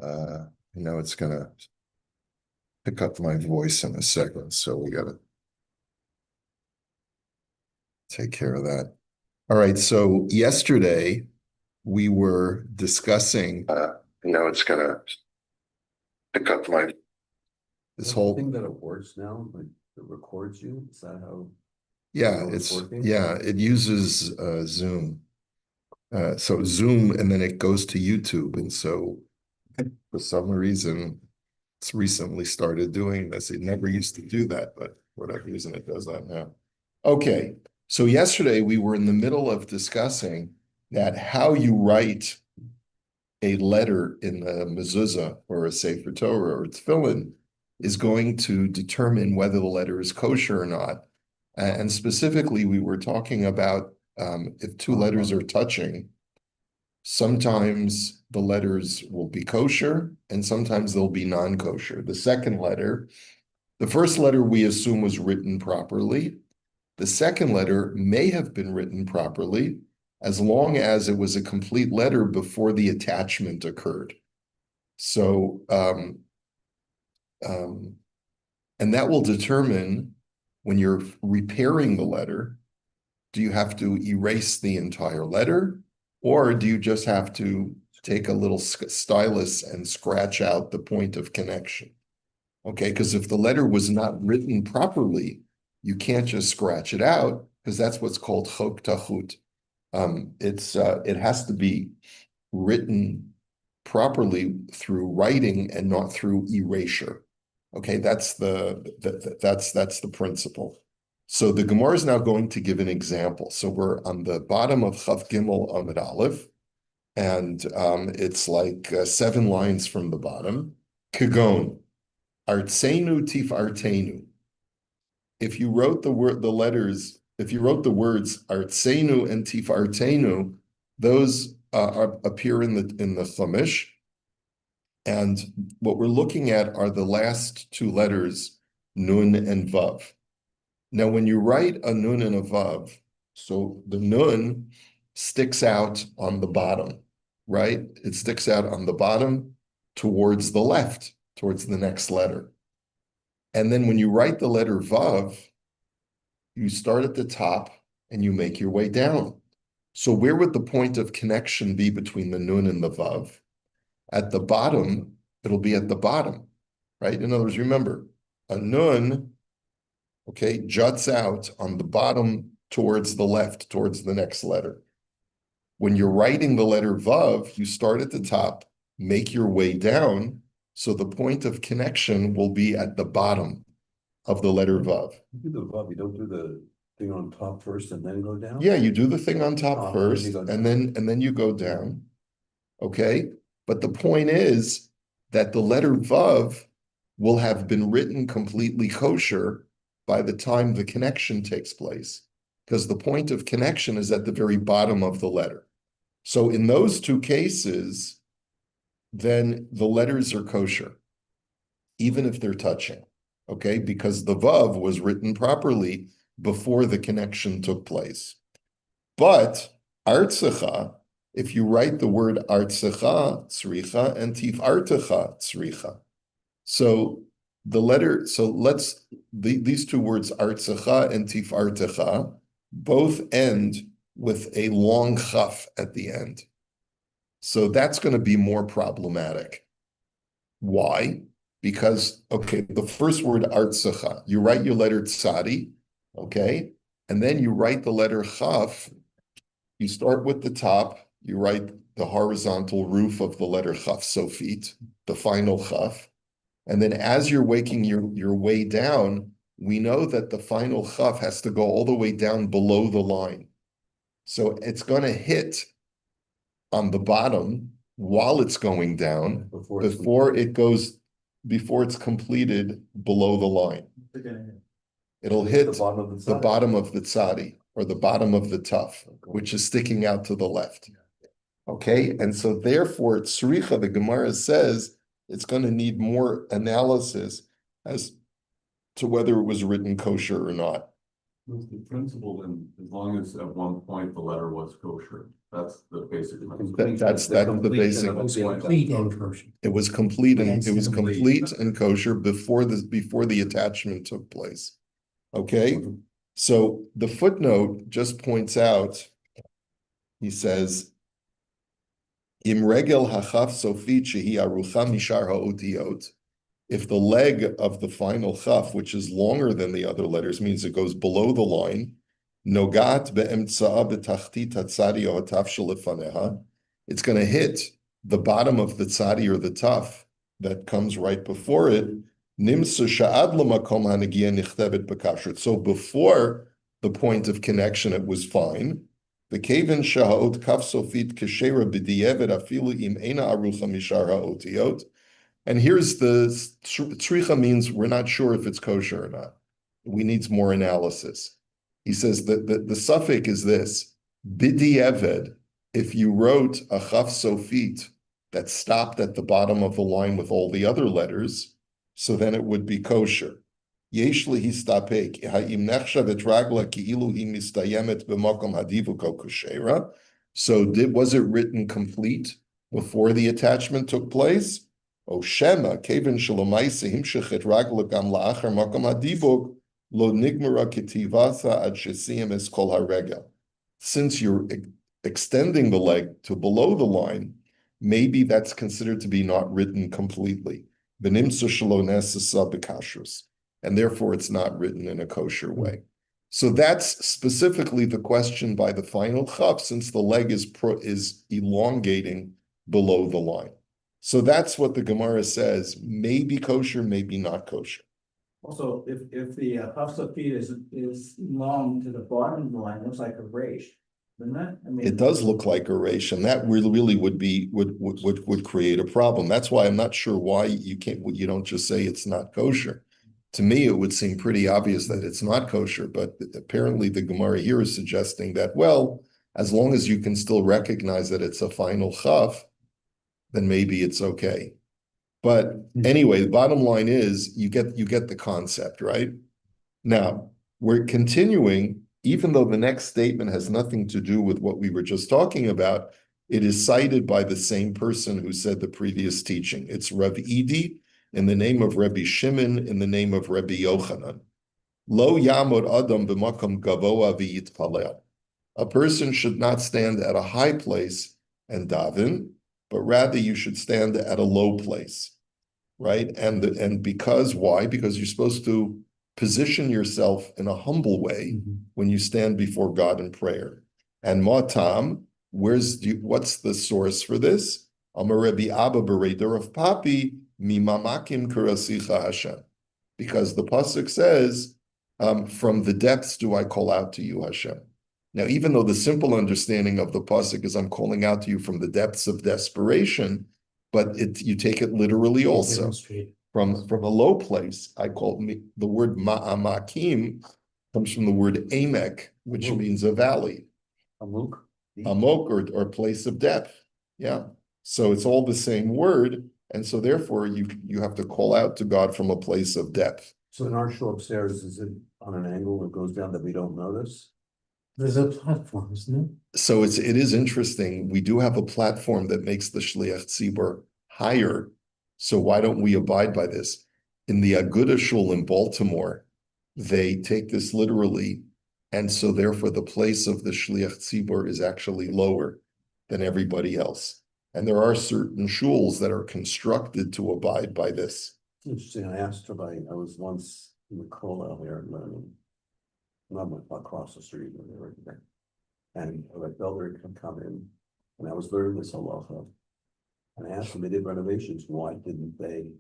I know it's gonna pick up my voice in a second, so we gotta take care of that. All right, so yesterday we were discussing, I know it's gonna pick up my this whole thing that it works now, like it records you. Is that how? yeah, it uses Zoom. So Zoom and then it goes to YouTube. And so for some reason it's recently started doing this. It never used to do that, but for whatever reason it does that now. Okay. So yesterday we were in the middle of discussing that how you write a letter in the mezuzah or a Sefer Torah or tefillin is going to determine whether the letter is kosher or not. And specifically, we were talking about if two letters are touching, sometimes the letters will be kosher and sometimes they'll be non-kosher. The first letter we assume was written properly. The second letter may have been written properly as long as it was a complete letter before the attachment occurred. So, and that will determine when you're repairing the letter, do you have to erase the entire letter, or do you just have to take a little stylus and scratch out the point of connection? Okay, because if the letter was not written properly, you can't just scratch it out because that's what's called chok tahut. It has to be written properly through writing and not through erasure. Okay, that's the principle. So the Gemara is now going to give an example. So we're on the bottom of Chav Gimel Amud Aleph, and it's like 7 lines from the bottom. Kagon, Artseinu Tif Artenu. If you wrote if you wrote the words Artseinu and Tif Artenu, those appear in the Chumash. And what we're looking at are the last two letters, Nun and Vav. Now, when you write a Nun and a Vav, so the Nun sticks out on the bottom, right? It sticks out on the bottom towards the left, towards the next letter. And then when you write the letter Vav, you start at the top and you make your way down. So where would the point of connection be between the Nun and the Vav? At the bottom, it'll be at the bottom, right? In other words, remember, a Nun, okay, juts out on the bottom towards the left, towards the next letter. When you're writing the letter Vav, you start at the top, make your way down, so the point of connection will be at the bottom of the letter Vav. You do the Vav, you don't do the thing on top first and then go down? Yeah, you do the thing on top first, and then you go down. Okay? But the point is that the letter Vav will have been written completely kosher by the time the connection takes place, because the point of connection is at the very bottom of the letter. So in those two cases, then the letters are kosher, even if they're touching, okay? Because the Vav was written properly before the connection took place. But Artsecha, if you write the word Artsecha, Tzricha, and Tifartecha, Tzricha. So these two words, Artsecha and Tifartecha, both end with a long chaf at the end. So that's going to be more problematic. Why? Because, okay, the first word, Artsecha, you write your letter Tzadi, okay? And then you write the letter Chaf. You start with the top, you write the horizontal roof of the letter Chaf Sofit, the final Chaf. And then as you're waking your way down, we know that the final Chaf has to go all the way down below the line. So it's going to hit on the bottom while it's going down before it's completed below the line. It'll hit the bottom of the tzadi or the bottom of the tuf, which is sticking out to the left. Okay, and so therefore, tzricha, the Gemara says, it's going to need more analysis as to whether it was written kosher or not. Was the principle then, as long as at one point the letter was kosher, that's the basic principle. That's the basic. Complete and kosher. It was complete and it was And complete and kosher before the attachment took place. Okay, so the footnote just points out, he says, Im regel hachaf sofit shehi arucha mishar ha'otiyot. If the leg of the final chaf, which is longer than the other letters, means it goes below the line, nogat be'emtsa'a betachtit hatzadi o hataf shelefaneha, it's going to hit the bottom of the tzadi or the taf that comes right before it. Nimsa sha'ad lemakom hanagia nichtebet bekashrut. So before the point of connection, it was fine. The kaven sha'ot kaf sofit keshera b'di'evet afilu im eina arucha mishar ha'otiyot. And here's the tzricha means we're not sure if it's kosher or not. We need more analysis. He says that the suffix is this, b'di'eved, if you wrote a chaf sofit that stopped at the bottom of the line with all the other letters, so then it would be kosher. Yesh lehistapek, ha'im nechshav et ragla ki'ilu hi mistayemet b'makom hadivuko koshera. So was it written complete before the attachment took place? O shema, kevin shalomaisa himshech et ragla gam la'achar makom hadivuk lo nigmara ketivasa ad shesiyem es kol haregel. Since you're extending the leg to below the line, maybe that's considered to be not written completely. Benimsa shelo nesasa bekashrus. And therefore it's not written in a kosher way. So that's specifically the question by the final chaf, since the leg is elongating below the line. So that's what the Gemara says, maybe kosher, maybe not kosher. Also, if the hafsafit is long to the bottom of the line, it looks like a resh, doesn't it? I mean, It does look like a resh, and that really would create a problem. That's why I'm not sure why you don't just say it's not kosher. To me, it would seem pretty obvious that it's not kosher, but apparently the Gemara here is suggesting that, well, as long as you can still recognize that it's a final chaf, then maybe it's okay. But anyway, the bottom line is you get the concept, right? Now, we're continuing, even though the next statement has nothing to do with what we were just talking about, it is cited by the same person who said the previous teaching. It's Rav Idi, in the name of Rabbi Shimon, in the name of Rabbi Yochanan. Lo yamod adam b'makom gavoa v'yitpalel. A person should not stand at a high place and daven, but rather you should stand at a low place, right? And because, why? Because you're supposed to position yourself in a humble way when you stand before God in prayer. And matam, what's the source for this? Amar Rabbi Abba Bereder of Papi, mimamakim kurasicha Hashem. Because the pasuk says, from the depths do I call out to you, Hashem. Now, even though the simple understanding of the pasuk is I'm calling out to you from the depths of desperation, but you take it literally also. From a low place, the word ma'amakim comes from the word amek, which means a valley. Amok. Amok or place of depth. Yeah. So it's all the same word. And so therefore you have to call out to God from a place of depth. So in our show upstairs, is it on an angle that goes down that we don't notice? There's a platform, isn't it? So it is interesting. We do have a platform that makes the Shliach Tzibur higher. So why don't we abide by this? In the Aguda Shul in Baltimore, they take this literally. And so therefore the place of the Shliach Tzibur is actually lower than everybody else. And there are certain shuls that are constructed to abide by this. Interesting. I asked somebody, I was once in the Kollel here learning, not across the street when they were there. And a builder could come in, and I was learning this halacha. And I asked them, they did renovations, why didn't they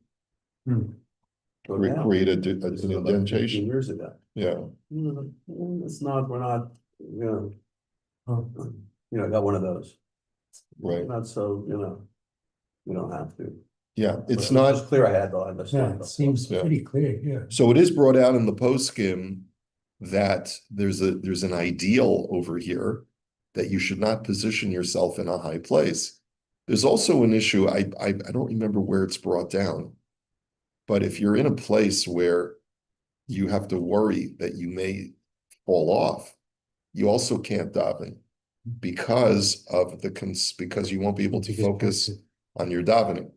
go down? Create an This is about 15 indentation. years ago. Yeah. It's not, we're not, I got one of those. Right. Not so, we don't have to. Yeah. It's But not just clear I had the Yeah, understanding. it seems pretty clear, yeah. So it is brought out in the postskim that there's an ideal over here that you should not position yourself in a high place. There's also an issue, I don't remember where it's brought down, but if you're in a place where you have to worry that you may fall off, you also can't daven because of because you won't be able to focus on your davening.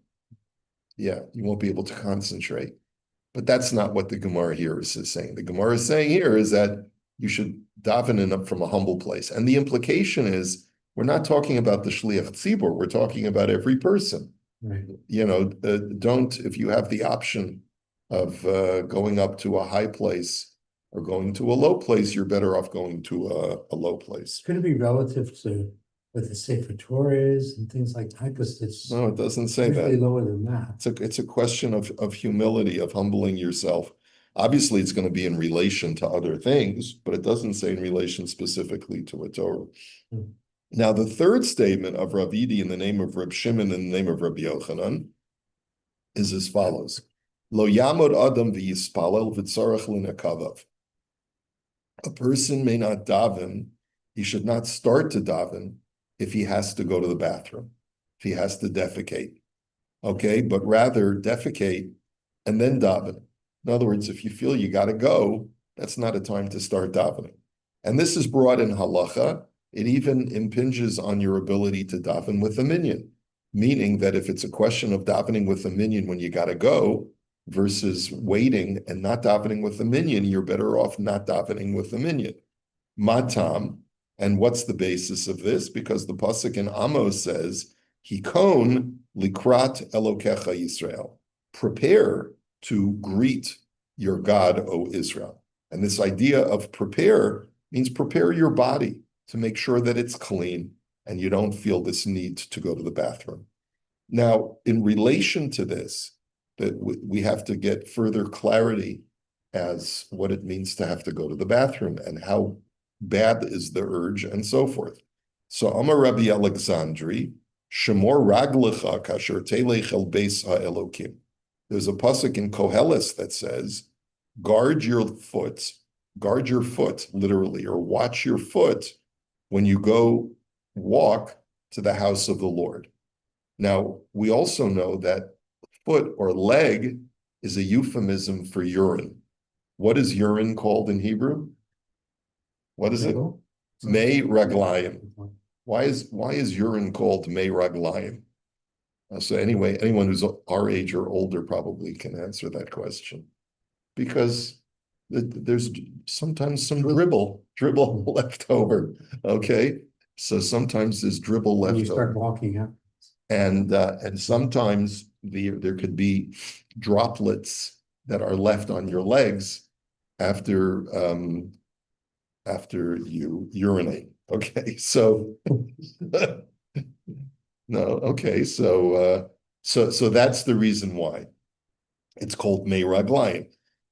Yeah, you won't be able to concentrate. But that's not what the Gemara here is saying. The Gemara is saying here is that you should daven in from a humble place. And the implication is we're not talking about the Shliach Tzibur, we're talking about every person. Right. You know, don't, if you have the option of going up to a high place or going to a low place, you're better off going to a low place. Could it be relative to what the Sefer Torah is and things like that? Because it's No, it doesn't say usually that. lower than that. It's a question of humility, of humbling yourself. Obviously, it's going to be in relation to other things, but it doesn't say in relation specifically to a Torah. Hmm. Now, the third statement of Rav Idi in the name of Reb Shimon in the name of Rabbi Yochanan is as follows: Lo yamod adam v'yispalel v'tzarech linakavav. A person may not daven, he should not start to daven if he has to go to the bathroom, if he has to defecate. Okay, but rather defecate and then daven. In other words, if you feel you got to go, that's not a time to start davening. And this is brought in halacha. It even impinges on your ability to daven with a minyan, meaning that if it's a question of davening with a minyan when you got to go versus waiting and not davening with the minyan, you're better off not davening with the minyan. Matam, and what's the basis of this? Because the pasuk in Amos says, Hikon likrat Elokecha Yisrael. Prepare to greet your God, O Israel. And this idea of prepare means prepare your body to make sure that it's clean and you don't feel this need to go to the bathroom. Now, in relation to this, that we have to get further clarity as what it means to have to go to the bathroom and how bad is the urge and so forth. So Amar Rabbi Alexandri, Shemor Raglecha Kasher Telech El Beis HaElokim. There's a pasuk in Koheles that says, guard your foot, literally, or watch your foot when you go walk to the house of the Lord. Now, we also know that foot or leg is a euphemism for urine. What is urine called in Hebrew? What is it? Mei raglayim. Why is urine called mei raglayim? So anyway, anyone who's our age or older probably can answer that question. Because there's sometimes some dribble left over. Okay, so sometimes there's dribble left When you start over, walking out. and sometimes there could be droplets that are left on your legs after you urinate. Okay, so no, okay, so that's the reason why it's called mei raglayim.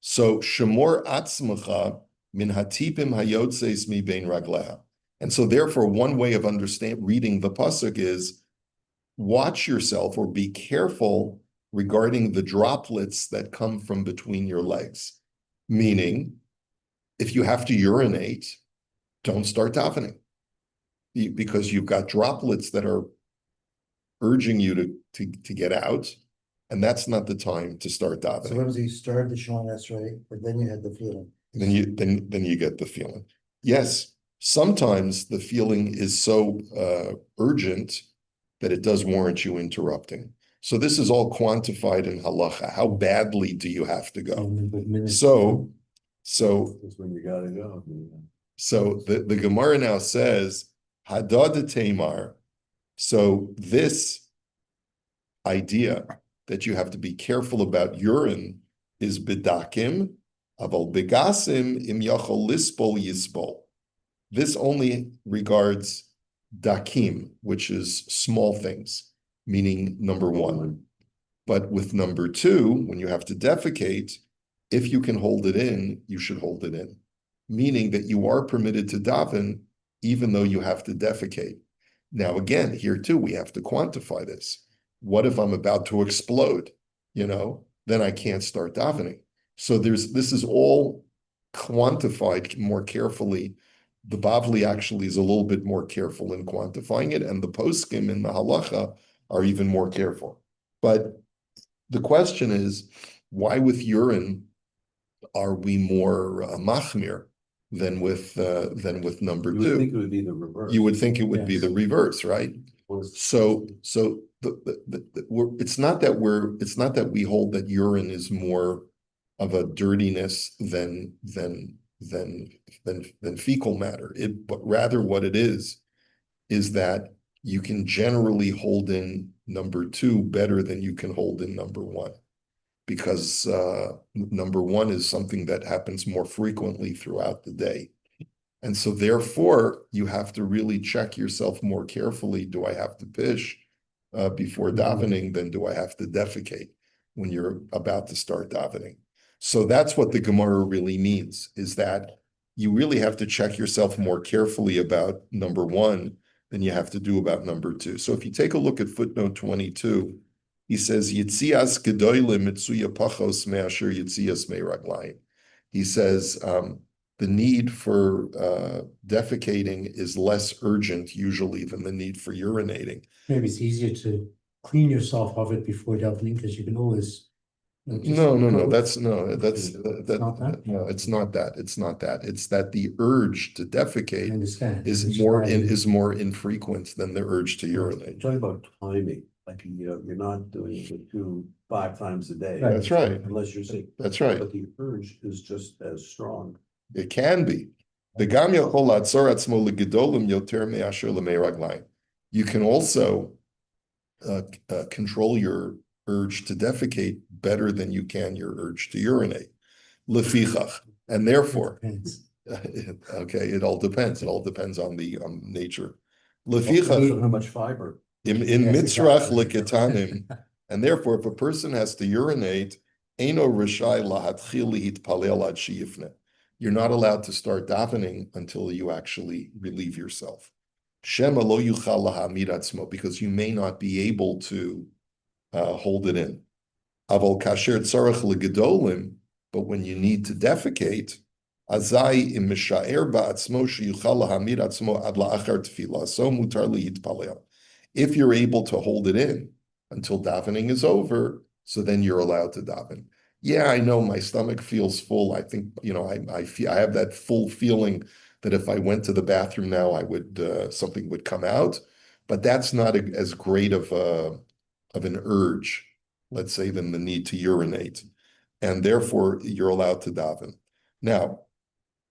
So shemor atzmacha min hatipim hayotzeis mi bein ragleha. And so therefore, one way of reading the pasuk is watch yourself or be careful regarding the droplets that come from between your legs. Meaning, if you have to urinate, don't start davening because you've got droplets that are urging you to get out, and that's not the time to start davening. So once you started the showing, that's right, but then you had the feeling. Then you get the feeling. Yes, sometimes the feeling is so urgent that it does warrant you interrupting. So this is all quantified in halacha. How badly do you have to go? So That's when you gotta go. So the Gemara now says, Hadad Tamar. So this idea that you have to be careful about urine is bidakim, aval bigasim im yachol lispol yispol. This only regards dakim, which is small things, meaning number one. But with number two, when you have to defecate, if you can hold it in, you should hold it in. Meaning that you are permitted to daven even though you have to defecate. Now, again, here too, we have to quantify this. What if I'm about to explode? Then I can't start davening. So this is all quantified more carefully. The Bavli actually is a little bit more careful in quantifying it, and the poskim in the halacha are even more careful. But the question is, why with urine are we more machmir? than with number You would think two. it would be the reverse. You would think it would be Yes. the reverse, right? Was- So it's not that we hold that urine is more of a dirtiness than fecal matter. But rather what it is that you can generally hold in number two better than you can hold in number one. Because number one is something that happens more frequently throughout the day. And so therefore, you have to really check yourself more carefully. Do I have to pish before davening? Then do I have to defecate when you're about to start davening? So that's what the Gemara really means, is that you really have to check yourself more carefully about number one than you have to do about number two. So if you take a look at footnote 22, he says, Yitzias gedolim mitzuya pachos me'asher yitzias me'raglayim. He says, the need for defecating is less urgent usually than the need for urinating. Maybe it's easier to clean yourself of it before davening because you can always. Just No, go- it's not that? no, it's not that. It's not that. It's that the urge to I defecate understand. is It's more hard. infrequent than the urge to urinate. Talking about timing, like, you're not doing it 5 times a day. Right. That's right. Unless you're sick, That's right. but the urge is just as strong. It can be. You can also control your urge to defecate better than you can your urge to urinate. Lefichach. And therefore, Depends. okay, it all depends. It all depends on the nature. Also Lefichach, how much fiber. in Yes, mitzrach exactly. leketanim, and therefore, if a person has to urinate, eino rishai lahatchil hitpalel ad sheyifne. You're not allowed to start davening until you actually relieve yourself. Shema lo yuchal lahamid atzmo, because you may not be able to hold it in. Aval kasher tzarech legedolim, but when you need to defecate, azai im mishaer ba'atzmo sheyuchal lahamid atzmo ad la'achar tefillah, so mutar lihitpalel. If you're able to hold it in until davening is over, so then you're allowed to daven. Yeah, I know my stomach feels full. I think, I have that full feeling that if I went to the bathroom now, I would something would come out, but that's not as great of an urge, let's say, than the need to urinate, and therefore you're allowed to daven. Now,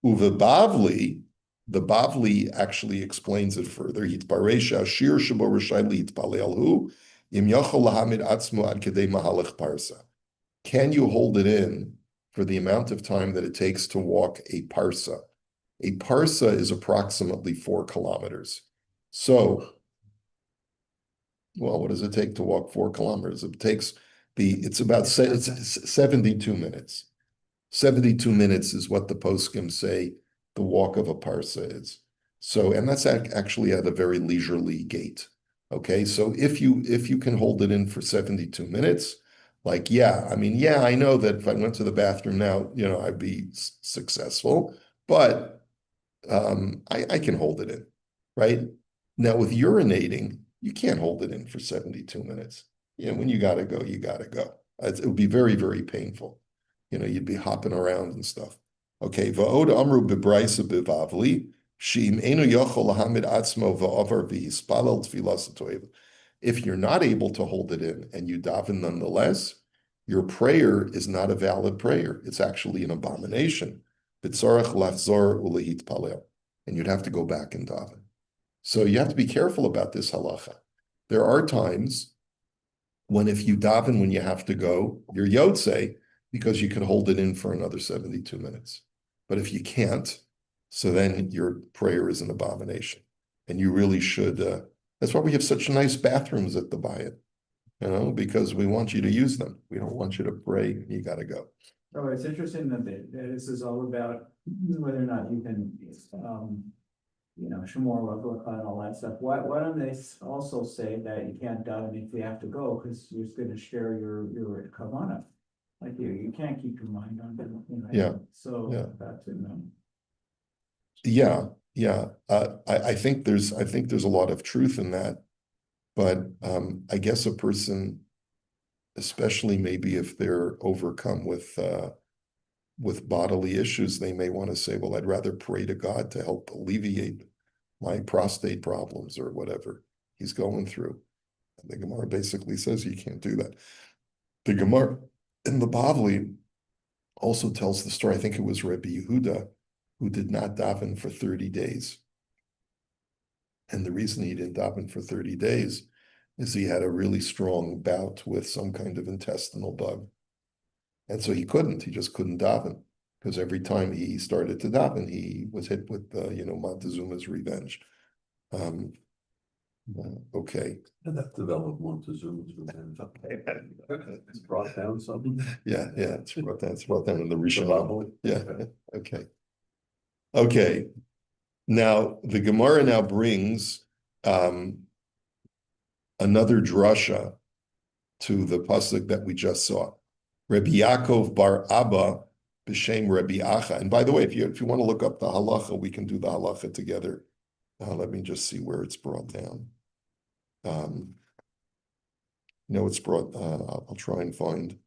Uve Bavli, the Bavli actually explains it further. Hitparesha shir shabo rishayli hitpalelhu im yachol lahamid atzmo ad kedei mahalach parsa. Can you hold it in for the amount of time that it takes to walk a parsa? A parsa is approximately 4 kilometers. So, well, what does it take to walk 4 kilometers? It's about 72 minutes. 72 minutes is what the poskim say the walk of a parsa is. So, and that's actually at a very leisurely gait. Okay, so if you can hold it in for 72 minutes, I know that if I went to the bathroom now, I'd be successful, but I can hold it in, right? Now with urinating, you can't hold it in for 72 minutes. When you gotta go, you gotta go. It would be very, very painful. You'd be hopping around and stuff. Okay, va'od amru bebraisa bevavli, she'im enu yochol lahamid atzmo va'avar v'hispalel tfilas toiv. If you're not able to hold it in and you daven nonetheless, your prayer is not a valid prayer. It's actually an abomination. B'tzarech lachzor ulehit palel, and you'd have to go back and daven. So you have to be careful about this halacha. There are times when if you daven when you have to go, you're yotze because you can hold it in for another 72 minutes. But if you can't, so then your prayer is an abomination, and you really should. That's why we have such nice bathrooms at the Bayit, because we want you to use them. We don't want you to pray. You got to go. Oh, it's interesting that this is all about whether or not you can, Shemor Ravlocha and all that stuff. Why don't they also say that you can't daven if you have to go because you're just going to share your kavana? Like you can't keep your mind on it. Yeah. So Yeah. that's in them. Yeah. I think there's a lot of truth in that, but I guess a person, especially maybe if they're overcome with with bodily issues, they may want to say, well, I'd rather pray to God to help alleviate my prostate problems or whatever he's going through. And the Gemara basically says you can't do that. The Gemara in the Bavli also tells the story, I think it was Rabbi Yehuda, who did not daven for 30 days. And the reason he didn't daven for 30 days is he had a really strong bout with some kind of intestinal bug. And so he just couldn't daven, because every time he started to daven, he was hit with, Montezuma's revenge. Okay. And that developed Montezuma's revenge. It's brought down something. Yeah, it's brought down in the Yerushalmi. Yeah, okay. Okay. Now, the Gemara now brings another drasha to the pasuk that we just saw. Rabbi Yaakov bar Abba b'shem Rabbi Acha. And by the way, if you want to look up the halacha, we can do the halacha together. Let me just see where it's brought down. It's brought. I'll try and find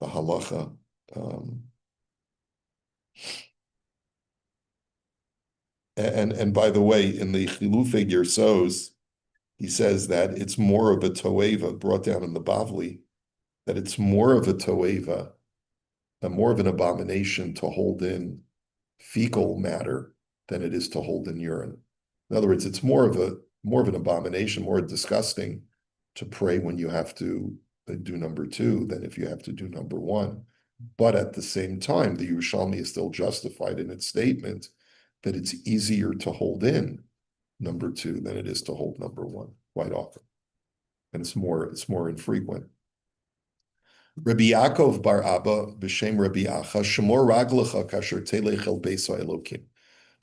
the halacha. And by the way, in the Chilufei Gersos, he says that it's more of a toeva, brought down in the Bavli, that it's more of a toeva, more of an abomination to hold in fecal matter than it is to hold in urine. In other words, it's more of an abomination, more disgusting to pray when you have to do number 2 than if you have to do number 1. But at the same time, the Yerushalmi is still justified in its statement that it's easier to hold in number 2 than it is to hold number 1 quite often. And it's more infrequent. Rabbi Yaakov bar Abba b'shem Rabbi Acha shemor raglecha kasher telech el beis ha'elokim.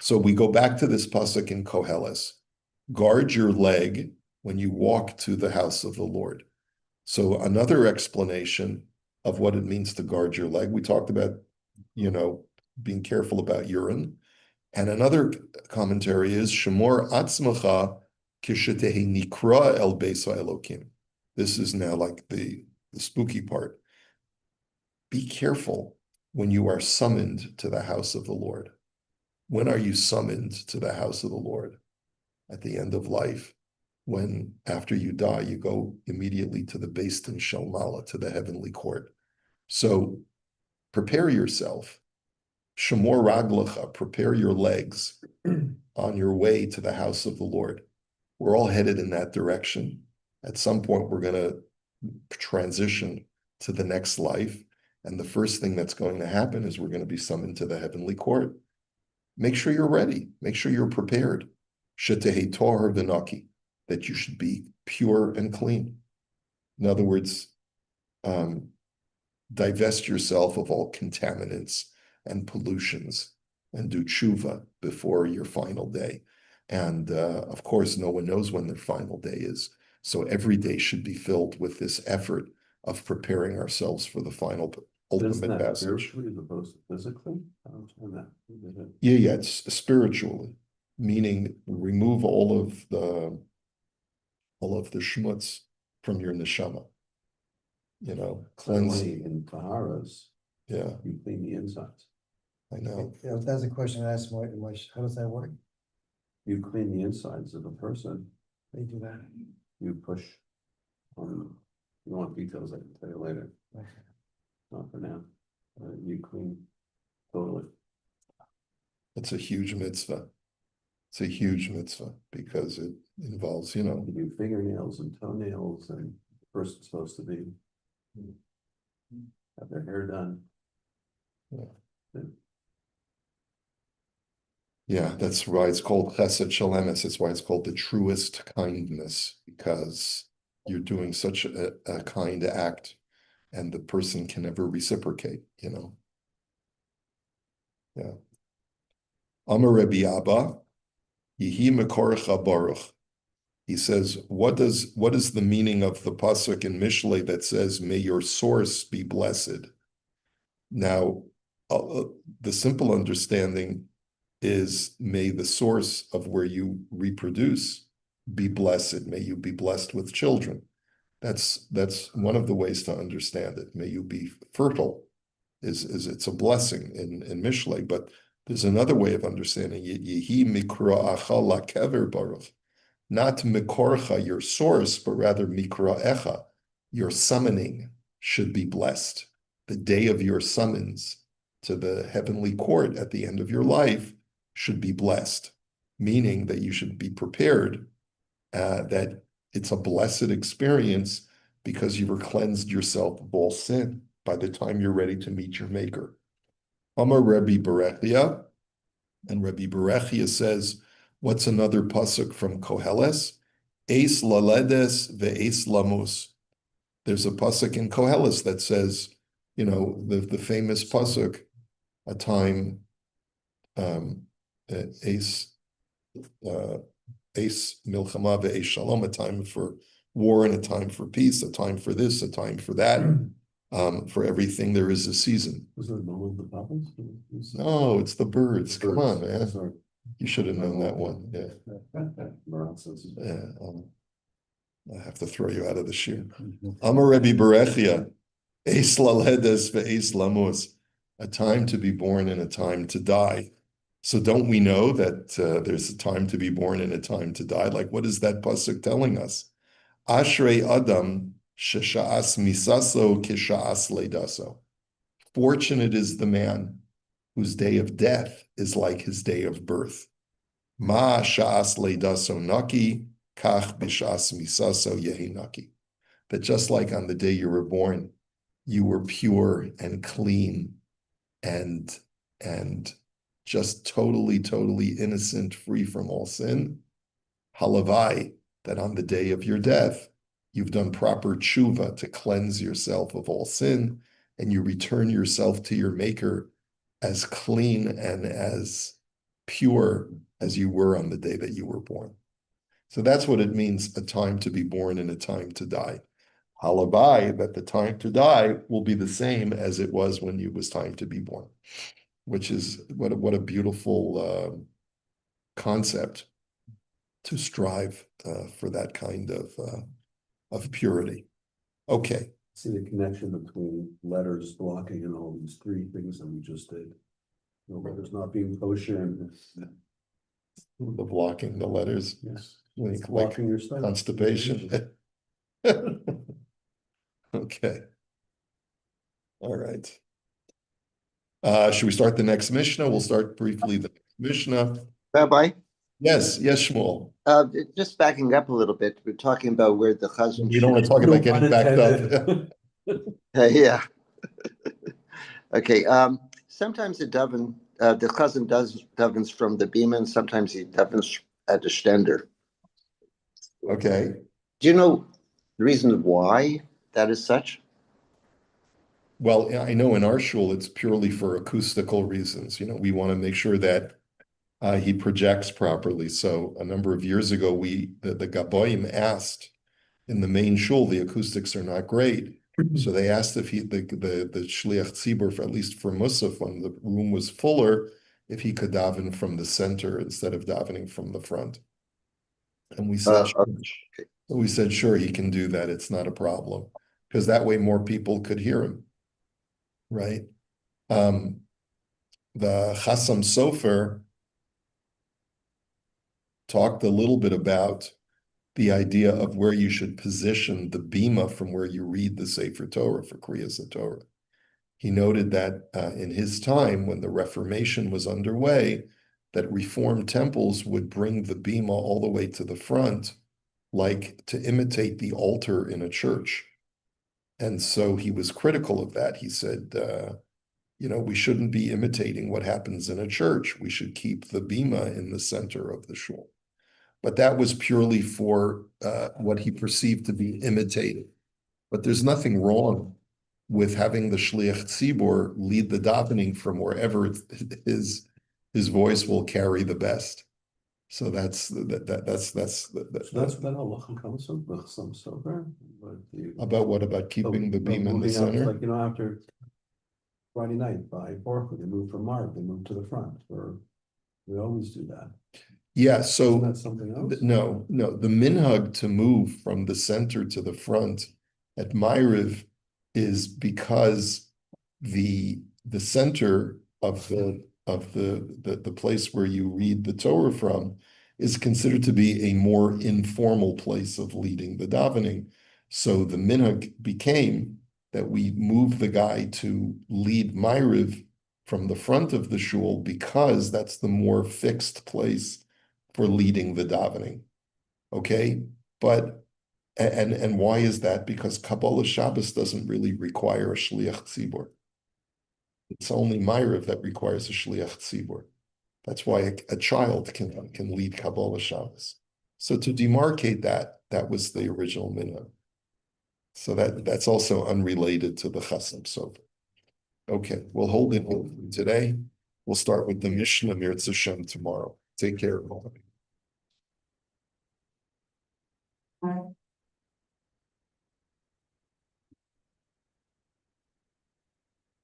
So we go back to this pasuk in Koheles. Guard your leg when you walk to the house of the Lord. So another explanation of what it means to guard your leg. We talked about, being careful about urine. And another commentary is shemor atzmacha kishetehi nikra el beis ha'elokim. This is now like the spooky part. Be careful when you are summoned to the house of the Lord. When are you summoned to the house of the Lord? At the end of life, when after you die, you go immediately to the Beis Din Shel Mala, to the heavenly court. So prepare yourself. Shemor raglecha, prepare your legs on your way to the house of the Lord. We're all headed in that direction. At some point, we're going to transition to the next life. And the first thing that's going to happen is we're going to be summoned to the heavenly court. Make sure you're ready. Make sure you're prepared. Shetehe tohar v'naki, that you should be pure and clean. In other words, divest yourself of all contaminants and pollutions and do tshuva before your final day. And of course, no one knows when their final day is. So every day should be filled with this effort of preparing ourselves for the final ultimate passage. Spiritually as opposed to physically? I don't understand that. Yeah, it's spiritually, meaning remove all of the schmutz from your neshama. Cleanse. In Taharas, Yeah, you clean the insides. I know. Yeah, that's a question I asked Moish, how does that work? You clean the insides of a person. They do that. You push on, you want details, I can tell you later. Okay. Not for now. You clean totally. It's a huge mitzvah. It's a huge mitzvah because it involves, You do fingernails and toenails, and the person's supposed to be have their hair done. Yeah, that's why it's called chesed shalemes. That's why it's called the truest kindness, because you're doing such a kind act and the person can never reciprocate, Yeah. Amar Rabbi Abba, Yehi Mekorecha Baruch. He says, what is the meaning of the pasuk in Mishlei that says, may your source be blessed? Now, the simple understanding is, may the source of where you reproduce be blessed. May you be blessed with children. That's one of the ways to understand it. May you be fertile is it's a blessing in Mishlei, but there's another way of understanding it. Yehi mikra'acha lakever baruch. Not mikorcha, your source, but rather mikra'echa, your summoning should be blessed. The day of your summons to the heavenly court at the end of your life should be blessed, meaning that you should be prepared, that it's a blessed experience because you were cleansed yourself of all sin by the time you're ready to meet your maker. Amar Rebbe Berechia, and Rebbe Berechia says, what's another pasuk from Koheles? Eis laledes ve'eis lamus. There's a pasuk in Koheles that says, the famous pasuk, a time, eis milchama ve'eis shalom, a time for war and a time for peace, a time for this, a time for that. For everything there is a season. Was there no of the bubbles? No, it's the birds. Come on, man. Sorry. You should have known that one. Yeah. Moran says- Yeah. I have to throw you out of the shir. Amar Rebbe Berechia, Eis laledes ve'eis lamus, a time to be born and a time to die. So don't we know that there's a time to be born and a time to die? Like, what is that pasuk telling us? Ashrei Adam shesha'as misaso kisha'as leidaso. Fortunate is the man whose day of death is like his day of birth. Ma sha'as leidaso naki, kach b'sha'as misaso yehi naki. That just like on the day you were born, you were pure and clean and just totally innocent, free from all sin. Halavai, that on the day of your death, you've done proper tshuva to cleanse yourself of all sin, and you return yourself to your maker as clean and as pure as you were on the day that you were born. So that's what it means, a time to be born and a time to die. Halabai, that the time to die will be the same as it was when it was time to be born, which is what a beautiful concept to strive for that kind of purity. Okay. See the connection between letters blocking and all these three things that we just did. The letters not being kosher and The blocking the letters, yes, like blocking your stuff. constipation. Okay. All right. Should we start the next Mishnah? We'll start briefly the next Mishnah. Rabbi, Yes, Shmuel. just backing up a little bit, we're talking about where the chazan. We don't want to talk about getting backed up. Yeah. Okay. Sometimes the chazan davens from the bima, and sometimes he davens at the stender. Okay. Do you know the reason why that is such? Well, I know in our shul, it's purely for acoustical reasons. We want to make sure that he projects properly. So a number of years ago, the Gaboim asked in the main shul, the acoustics are not great. So they asked if the Shliach Tzibur, at least for Musaf, when the room was fuller, if he could daven from the center instead of davening from the front. And we said, sure. Okay. We said, sure, he can do that. It's not a problem. Because that way more people could hear him. Right? The Chassam Sofer talked a little bit about the idea of where you should position the bima from where you read the Sefer Torah for Kriyas Torah. He noted that in his time, when the Reformation was underway, that Reformed temples would bring the bima all the way to the front, like to imitate the altar in a church. And so he was critical of that. He said, we shouldn't be imitating what happens in a church. We should keep the bima in the center of the shul. But that was purely for what he perceived to be imitated. But there's nothing wrong with having the Shliach Tzibur lead the davening from wherever his voice will carry the best. So that's So that's what halacha comes from the Chassam Sofer. About what about keeping the beam in the center? Like after Friday night by Borchler, they move from Mark, they move to the front, or we always do that. Yeah, Isn't so that something else? no, the minhag to move from the center to the front at Ma'ariv is because the the center of the place where you read the Torah from is considered to be a more informal place of leading the davening. So the minhag became that we move the guy to lead Ma'ariv from the front of the shul because that's the more fixed place for leading the davening. Okay, but and why is that? Because Kabbalah Shabbos doesn't really require a shliach tzibur. It's only Ma'ariv that requires a shliach tzibur. That's why a child can lead Kabbalah Shabbos. So to demarcate that, that was the original minhag. So that's also unrelated to the Chasam Sofer. Okay, we'll hold it today. We'll start with the Mishnah Mirz Hashem tomorrow. Take care, everybody.